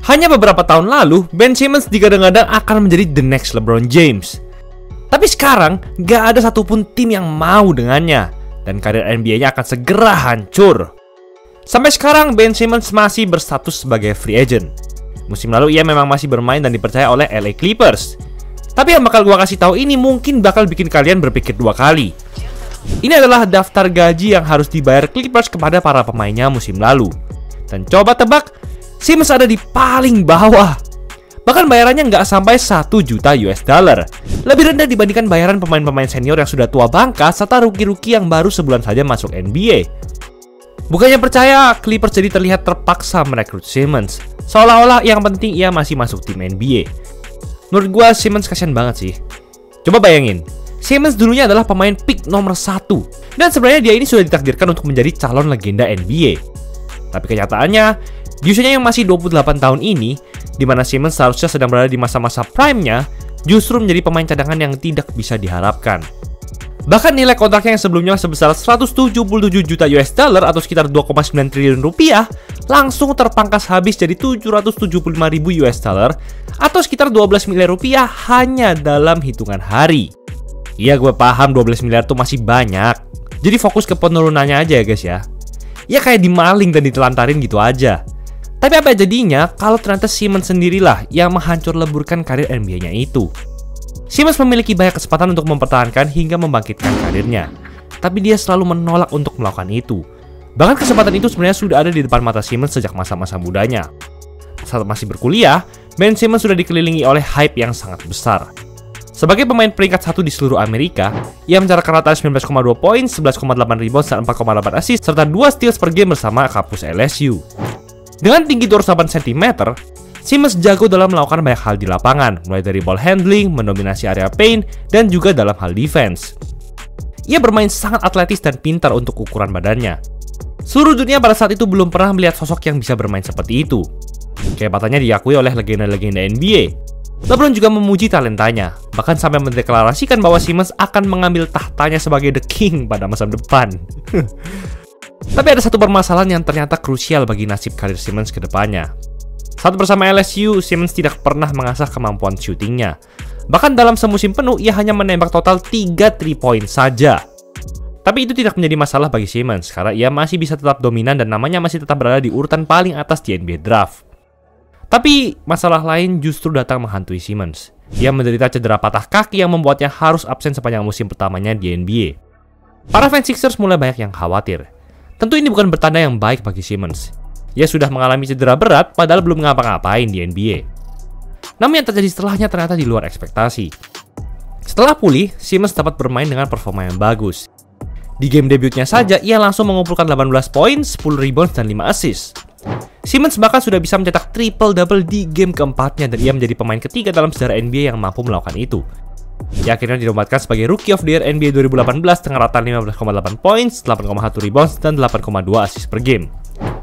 Hanya beberapa tahun lalu, Ben Simmons digadang-gadang akan menjadi the next LeBron James. Tapi sekarang, gak ada satupun tim yang mau dengannya, dan karir NBA-nya akan segera hancur. Sampai sekarang, Ben Simmons masih berstatus sebagai free agent. Musim lalu ia memang masih bermain dan dipercaya oleh LA Clippers. Tapi yang bakal gua kasih tahu ini mungkin bakal bikin kalian berpikir dua kali. Ini adalah daftar gaji yang harus dibayar Clippers kepada para pemainnya musim lalu. Dan coba tebak, Simmons ada di paling bawah. Bahkan bayarannya nggak sampai 1 juta US dollar. Lebih rendah dibandingkan bayaran pemain-pemain senior yang sudah tua bangka serta rookie-rookie yang baru sebulan saja masuk NBA. Bukannya percaya, Clippers jadi terlihat terpaksa merekrut Simmons, seolah-olah yang penting ia masih masuk tim NBA. Menurut gua Simmons kasian banget sih. Coba bayangin, Simmons dulunya adalah pemain pick nomor 1, dan sebenarnya dia ini sudah ditakdirkan untuk menjadi calon legenda NBA. Tapi kenyataannya, di usianya yang masih 28 tahun ini, di mana Simmons seharusnya sedang berada di masa-masa prime-nya, justru menjadi pemain cadangan yang tidak bisa diharapkan. Bahkan nilai kontraknya yang sebelumnya sebesar 177 juta US dollar atau sekitar 2,9 triliun rupiah, langsung terpangkas habis jadi 775 ribu US dollar atau sekitar 12 miliar rupiah hanya dalam hitungan hari. Iya, gue paham 12 miliar tuh masih banyak. Jadi fokus ke penurunannya aja ya guys ya. Ya kayak dimaling dan ditelantarin gitu aja. Tapi apa jadinya kalau ternyata Simmons sendirilah yang menghancur leburkan karir NBA-nya itu? Simmons memiliki banyak kesempatan untuk mempertahankan hingga membangkitkan karirnya. Tapi dia selalu menolak untuk melakukan itu. Bahkan kesempatan itu sebenarnya sudah ada di depan mata Simmons sejak masa-masa mudanya. Saat masih berkuliah, Ben Simmons sudah dikelilingi oleh hype yang sangat besar. Sebagai pemain peringkat 1 di seluruh Amerika, ia mencatatkan rata 19,2 poin, 11,8 rebound, dan 4,8 assist, serta 2 steals per game bersama kampus LSU. Dengan tinggi 208 cm, Simmons jago dalam melakukan banyak hal di lapangan, mulai dari ball handling, mendominasi area paint, dan juga dalam hal defense. Ia bermain sangat atletis dan pintar untuk ukuran badannya. Seluruh dunia pada saat itu belum pernah melihat sosok yang bisa bermain seperti itu. Kehebatannya diakui oleh legenda-legenda NBA. LeBron juga memuji talentanya, bahkan sampai mendeklarasikan bahwa Simmons akan mengambil tahtanya sebagai The King pada masa depan. Tapi ada satu permasalahan yang ternyata krusial bagi nasib karir Simmons ke depannya. Saat bersama LSU, Simmons tidak pernah mengasah kemampuan syutingnya. Bahkan dalam semusim penuh, ia hanya menembak total 3 3-point saja. Tapi itu tidak menjadi masalah bagi Simmons, karena ia masih bisa tetap dominan dan namanya masih tetap berada di urutan paling atas di NBA Draft. Tapi masalah lain justru datang menghantui Simmons. Ia menderita cedera patah kaki yang membuatnya harus absen sepanjang musim pertamanya di NBA. Para fans Sixers mulai banyak yang khawatir. Tentu ini bukan bertanda yang baik bagi Simmons. Ia sudah mengalami cedera berat padahal belum ngapa-ngapain di NBA. Namun yang terjadi setelahnya ternyata di luar ekspektasi. Setelah pulih, Simmons dapat bermain dengan performa yang bagus. Di game debutnya saja, ia langsung mengumpulkan 18 poin, 10 rebound, dan 5 assist. Simmons bahkan sudah bisa mencetak triple-double di game keempatnya dan ia menjadi pemain ketiga dalam sejarah NBA yang mampu melakukan itu. Ia akhirnya dinobatkan sebagai Rookie of the Year NBA 2018 dengan rata 15,8 points, 8,1 rebounds, dan 8,2 assist per game.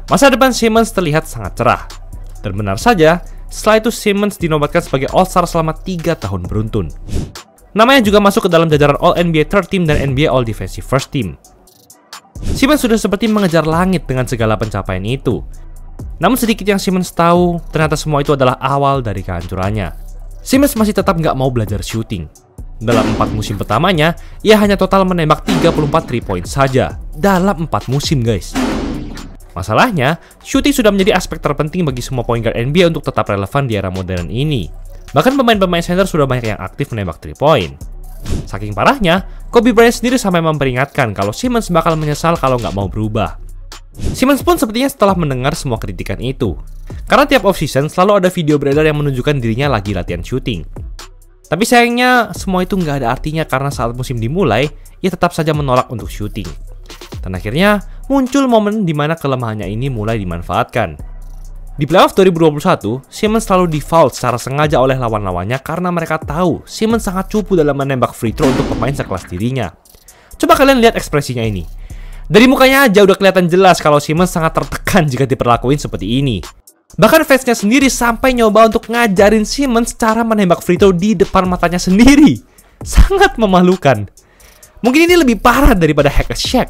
Masa depan Simmons terlihat sangat cerah. Dan benar saja, setelah itu Simmons dinobatkan sebagai All-Star selama 3 tahun beruntun. Namanya juga masuk ke dalam jajaran All-NBA Third Team dan NBA All-Defensive First Team. Simmons sudah seperti mengejar langit dengan segala pencapaian itu. Namun sedikit yang Simmons tahu, ternyata semua itu adalah awal dari kehancurannya. Simmons masih tetap nggak mau belajar shooting. Dalam 4 musim pertamanya, ia hanya total menembak 34 3-point saja. Dalam 4 musim guys. Masalahnya, shooting sudah menjadi aspek terpenting bagi semua point guard NBA untuk tetap relevan di era modern ini. Bahkan pemain-pemain center sudah banyak yang aktif menembak 3-point. Saking parahnya, Kobe Bryant sendiri sampai memperingatkan kalau Simmons bakal menyesal kalau nggak mau berubah. Simmons pun sepertinya setelah mendengar semua kritikan itu. Karena tiap off-season selalu ada video beredar yang menunjukkan dirinya lagi latihan shooting. Tapi sayangnya, semua itu nggak ada artinya karena saat musim dimulai, ia tetap saja menolak untuk shooting. Dan akhirnya, muncul momen di mana kelemahannya ini mulai dimanfaatkan. Di playoff 2021, Simmons selalu di-foul secara sengaja oleh lawan-lawannya karena mereka tahu Simmons sangat cupu dalam menembak free throw untuk pemain sekelas dirinya. Coba kalian lihat ekspresinya ini. Dari mukanya aja udah kelihatan jelas kalau Simmons sangat tertekan jika diperlakuin seperti ini. Bahkan fansnya sendiri sampai nyoba untuk ngajarin Simmons cara menembak free throw di depan matanya sendiri. Sangat memalukan. Mungkin ini lebih parah daripada hack a Shaq.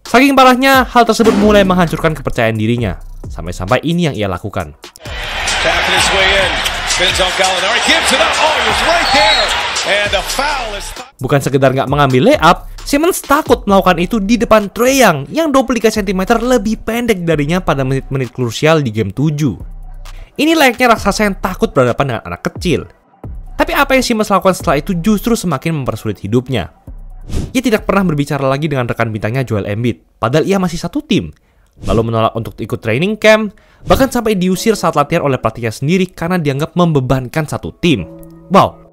Saking parahnya, hal tersebut mulai menghancurkan kepercayaan dirinya. Sampai-sampai ini yang ia lakukan. Tapping his way in. Spins on Gallinari. Gives it up. Oh, he was right there. And a foul is... Bukan sekedar nggak mengambil layup, Simmons takut melakukan itu di depan Trae Young yang 23 cm lebih pendek darinya pada menit-menit krusial di game 7. Ini layaknya raksasa yang takut berhadapan dengan anak kecil. Tapi apa yang Simmons lakukan setelah itu justru semakin mempersulit hidupnya. Ia tidak pernah berbicara lagi dengan rekan bintangnya Joel Embiid, padahal ia masih satu tim. Lalu menolak untuk ikut training camp, bahkan sampai diusir saat latihan oleh pelatihnya sendiri karena dianggap membebankan satu tim. Wow.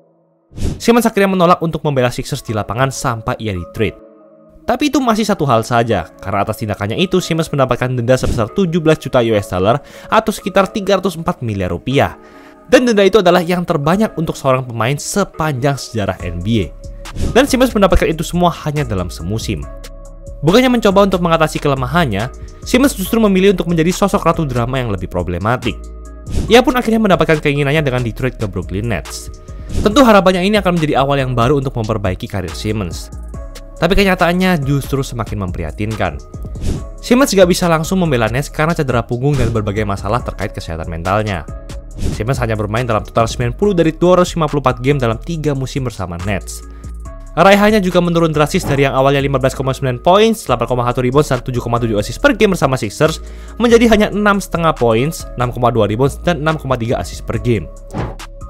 Simmons akhirnya menolak untuk membela Sixers di lapangan sampai ia di-trade. Tapi itu masih satu hal saja, karena atas tindakannya itu Simmons mendapatkan denda sebesar 17 juta US dollar atau sekitar 304 miliar rupiah. Dan denda itu adalah yang terbanyak untuk seorang pemain sepanjang sejarah NBA. Dan Simmons mendapatkan itu semua hanya dalam semusim. Bukannya mencoba untuk mengatasi kelemahannya, Simmons justru memilih untuk menjadi sosok ratu drama yang lebih problematik. Ia pun akhirnya mendapatkan keinginannya dengan di-trade ke Brooklyn Nets. Tentu harapannya ini akan menjadi awal yang baru untuk memperbaiki karir Simmons. Tapi kenyataannya justru semakin memprihatinkan. Simmons gak bisa langsung membela Nets karena cedera punggung dan berbagai masalah terkait kesehatan mentalnya. Simmons hanya bermain dalam total 90 dari 254 game dalam 3 musim bersama Nets. Raihannya juga menurun drastis dari yang awalnya 15,9 points, 8,1 rebounds, dan 7,7 assist per game bersama Sixers menjadi hanya 6,5 points, 6,2 rebounds, dan 6,3 assist per game.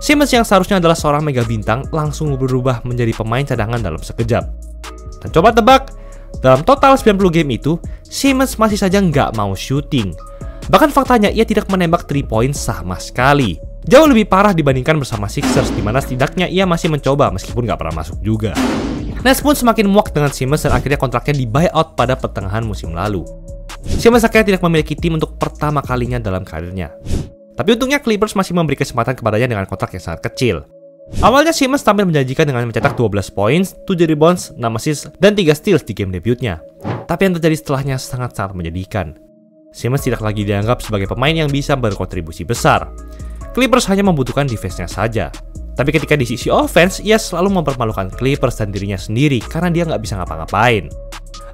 Simmons yang seharusnya adalah seorang mega bintang langsung berubah menjadi pemain cadangan dalam sekejap. Dan coba tebak, dalam total 90 game itu, Simmons masih saja nggak mau shooting. Bahkan faktanya ia tidak menembak 3 point sama sekali. Jauh lebih parah dibandingkan bersama Sixers, di mana setidaknya ia masih mencoba meskipun nggak pernah masuk juga. Nets pun semakin muak dengan Simmons dan akhirnya kontraknya di buyout pada pertengahan musim lalu. Simmons akhirnya tidak memiliki tim untuk pertama kalinya dalam karirnya. Tapi untungnya Clippers masih memberi kesempatan kepadanya dengan kontrak yang sangat kecil. Awalnya Simmons tampil menjanjikan dengan mencetak 12 points, 7 rebounds, 6 assists, dan 3 steals di game debutnya. Tapi yang terjadi setelahnya sangat-sangat menyedihkan. Simmons tidak lagi dianggap sebagai pemain yang bisa berkontribusi besar. Clippers hanya membutuhkan defense-nya saja. Tapi ketika di sisi offense, ia selalu mempermalukan Clippers dan dirinya sendiri karena dia nggak bisa ngapa-ngapain.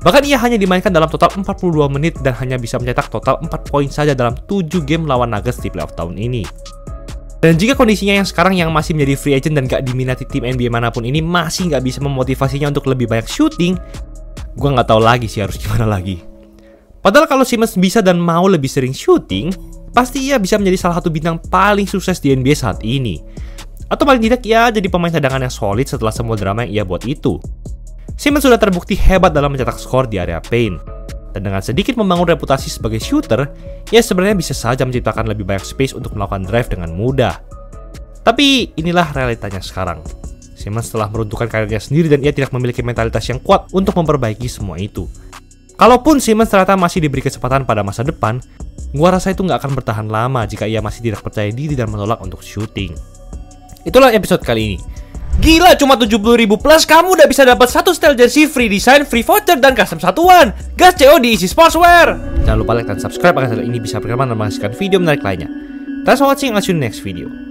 Bahkan ia hanya dimainkan dalam total 42 menit dan hanya bisa mencetak total 4 poin saja dalam 7 game lawan Nuggets di playoff tahun ini. Dan jika kondisinya yang sekarang yang masih menjadi free agent dan gak diminati tim NBA manapun ini masih gak bisa memotivasinya untuk lebih banyak shooting, gue gak tahu lagi sih harus gimana lagi. Padahal kalau Simmons bisa dan mau lebih sering shooting, pasti ia bisa menjadi salah satu bintang paling sukses di NBA saat ini. Atau paling tidak ia jadi pemain cadangan yang solid setelah semua drama yang ia buat itu. Simmons sudah terbukti hebat dalam mencetak skor di area paint. Dan dengan sedikit membangun reputasi sebagai shooter, ia sebenarnya bisa saja menciptakan lebih banyak space untuk melakukan drive dengan mudah. Tapi inilah realitanya sekarang. Simmons telah meruntuhkan karirnya sendiri dan ia tidak memiliki mentalitas yang kuat untuk memperbaiki semua itu. Kalaupun Simmons ternyata masih diberi kesempatan pada masa depan, gua rasa itu nggak akan bertahan lama jika ia masih tidak percaya diri dan menolak untuk shooting. Itulah episode kali ini. Gila, cuma 70.000 plus kamu udah bisa dapat satu style jersey, free design, free voucher, dan custom satuan. Gas CO di Easy Sportswear. Jangan lupa like dan subscribe agar channel ini bisa berkembang dan menghasilkan video menarik lainnya. Thanks for watching, I'll see you in the next video.